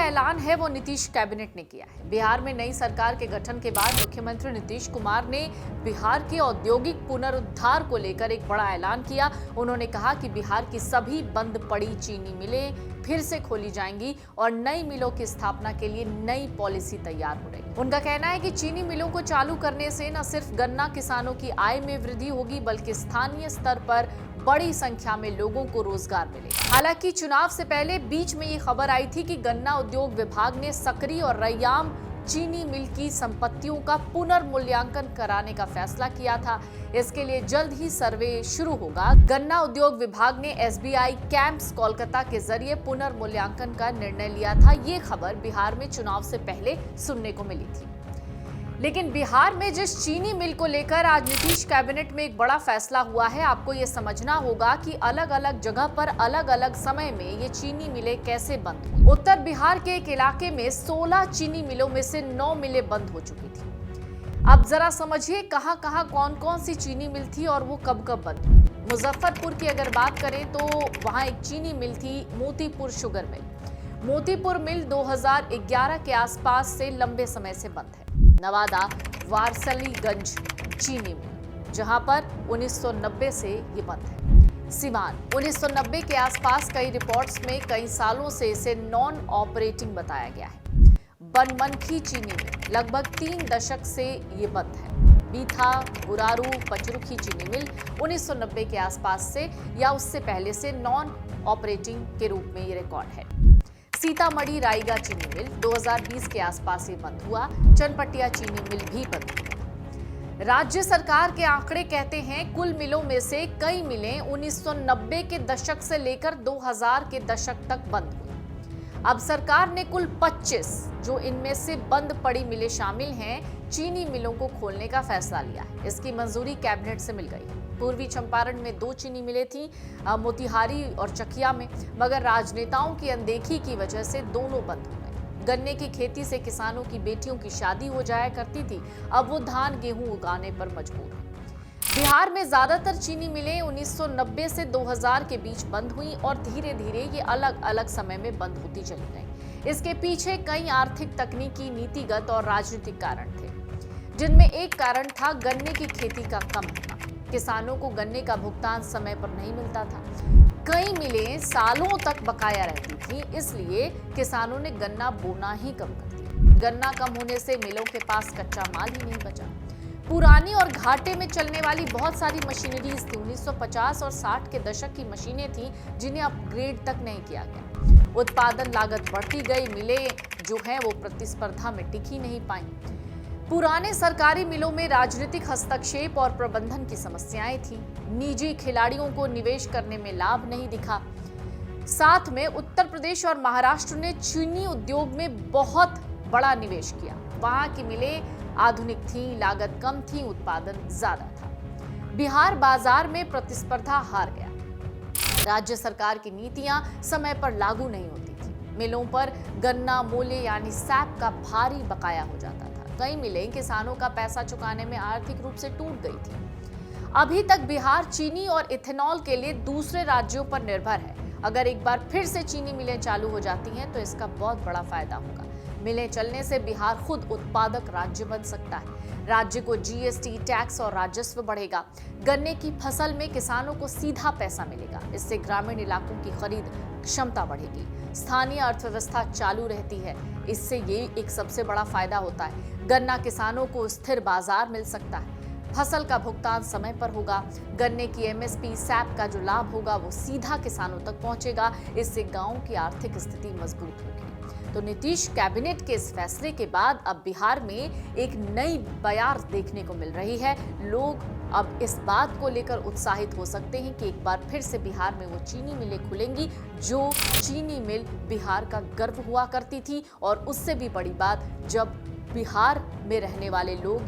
ऐलान है वो नीतीश कैबिनेट ने किया है। बिहार में नई सरकार के गठन के बाद मुख्यमंत्री नीतीश कुमार ने बिहार के औद्योगिक पुनरुद्धार को लेकर एक बड़ा ऐलान किया। उन्होंने कहा कि बिहार की सभी बंद पड़ी चीनी मिलें फिर से खोली जाएंगी और नई मिलों की स्थापना के लिए नई पॉलिसी तैयार हो रही है। उनका कहना है कि चीनी मिलों को चालू करने से न सिर्फ गन्ना किसानों की आय में वृद्धि होगी बल्कि स्थानीय स्तर पर बड़ी संख्या में लोगों को रोजगार मिलेगा। हालांकि चुनाव से पहले बीच में ये खबर आई थी कि गन्ना उद्योग विभाग ने सकरी और रैयाम चीनी मिल की संपत्तियों का पुनर्मूल्यांकन कराने का फैसला किया था। इसके लिए जल्द ही सर्वे शुरू होगा। गन्ना उद्योग विभाग ने एसबीआई कैंप्स कोलकाता के जरिए पुनर्मूल्यांकन का निर्णय लिया था। ये खबर बिहार में चुनाव से पहले सुनने को मिली थी। लेकिन बिहार में जिस चीनी मिल को लेकर आज नीतीश कैबिनेट में एक बड़ा फैसला हुआ है, आपको ये समझना होगा कि अलग अलग जगह पर अलग अलग समय में ये चीनी मिलें कैसे बंद हुई। उत्तर बिहार के एक इलाके में 16 चीनी मिलों में से 9 मिलें बंद हो चुकी थी। अब जरा समझिए कहां-कहां कौन-कौन सी चीनी मिल थी और वो कब-कब बंद हुई। मुजफ्फरपुर की अगर बात करें तो वहां एक चीनी मिल थी, मोतीपुर शुगर मिल। मोतीपुर मिल 2011 के आसपास से लंबे समय से बंद है। नवादा वारसलीगंज चीनी मिल, जहां पर 1990 से ये बंद है। सिवान 1990 के आसपास कई रिपोर्ट्स में कई सालों से इसे नॉन ऑपरेटिंग बताया गया है। बनमनखी चीनी मिल लगभग 3 दशक से ये बंद है। बीथा बुरारू पचरुखी चीनी मिल 1990 के आसपास से या उससे पहले से नॉन ऑपरेटिंग के रूप में ये रिकॉर्ड है। सीतामढ़ी रायगा चीनी मिल 2020 के आसपास ये बंद हुआ। चनपटिया चीनी मिल भी बंद हुई। राज्य सरकार के आंकड़े कहते हैं कुल मिलों में से कई मिलें 1990 के दशक से लेकर 2000 के दशक तक बंद हुई। अब सरकार ने कुल 25 जो इनमें से बंद पड़ी मिलें शामिल हैं चीनी मिलों को खोलने का फैसला लिया है। इसकी मंजूरी कैबिनेट से मिल गई। पूर्वी चंपारण में 2 चीनी मिलें थीं, मोतिहारी और चकिया में, मगर राजनेताओं की अनदेखी की वजह से दोनों बंद हो गए। गन्ने की खेती से किसानों की बेटियों की शादी हो जाया करती थी, अब वो धान गेहूं उगाने पर मजबूर हैं। बिहार में ज्यादातर चीनी मिलें 1990 से 2000 के बीच बंद हुई और धीरे धीरे ये अलग अलग समय में बंद होती चली गई। इसके पीछे कई आर्थिक, तकनीकी, नीतिगत और राजनीतिक कारण थे, जिनमें एक कारण था गन्ने की खेती का कम होना। किसानों को गन्ने का भुगतान समय पर नहीं मिलता था। कई मिलें सालों तक बकाया रहती थी, इसलिए किसानों ने गन्ना बोना ही कम कर दिया। गन्ना कम होने से मिलों के पास कच्चा माल ही नहीं बचा। पुरानी और घाटे में चलने वाली बहुत सारी मशीनरीज थी। 1950 और 60 के दशक की मशीनें थी जिन्हें अपग्रेड तक नहीं किया गया। उत्पादन लागत बढ़ती गई, मिलें जो हैं वो प्रतिस्पर्धा में टिक ही नहीं पाई। पुराने सरकारी मिलों में राजनीतिक हस्तक्षेप और प्रबंधन की समस्याएं थी। निजी खिलाड़ियों को निवेश करने में लाभ नहीं दिखा। साथ में उत्तर प्रदेश और महाराष्ट्र ने चीनी उद्योग में बहुत बड़ा निवेश किया। वहां की मिलें आधुनिक थीं, लागत कम थी, उत्पादन ज्यादा था। बिहार बाजार में प्रतिस्पर्धा हार गया। राज्य सरकार की नीतियां समय पर लागू नहीं होती थी। मिलों पर गन्ना मूल्य यानी सैप का भारी बकाया हो जाता था। कई मिलें किसानों का पैसा चुकाने में आर्थिक रूप से टूट गई थी। अभी तक बिहार चीनी और इथेनॉल के लिए दूसरे राज्यों पर निर्भर है। अगर एक बार फिर से चीनी मिलें चालू हो जाती हैं तो इसका बहुत बड़ा फायदा होगा। मिलें चलने से बिहार खुद उत्पादक राज्य बन सकता है। राज्य को जीएसटी, टैक्स और राजस्व बढ़ेगा। गन्ने की फसल में किसानों को सीधा पैसा मिलेगा। इससे ग्रामीण इलाकों की खरीद क्षमता बढ़ेगी। स्थानीय अर्थव्यवस्था चालू रहती है। इससे ये एक सबसे बड़ा फायदा होता है। गन्ना किसानों को स्थिर बाजार मिल सकता है। फसल का भुगतान समय पर होगा। गन्ने की एमएसपी, सैप का जो लाभ होगा वो सीधा किसानों तक पहुंचेगा। इससे गांव की आर्थिक स्थिति मजबूत होगी। तो नीतीश कैबिनेट के इस फैसले के बाद अब बिहार में एक नई बयार देखने को मिल रही है। लोग अब इस बात को लेकर उत्साहित हो सकते हैं कि एक बार फिर से बिहार में वो चीनी मिलें खुलेंगी जो चीनी मिल बिहार का गर्व हुआ करती थी। और उससे भी बड़ी बात, जब बिहार में रहने वाले लोग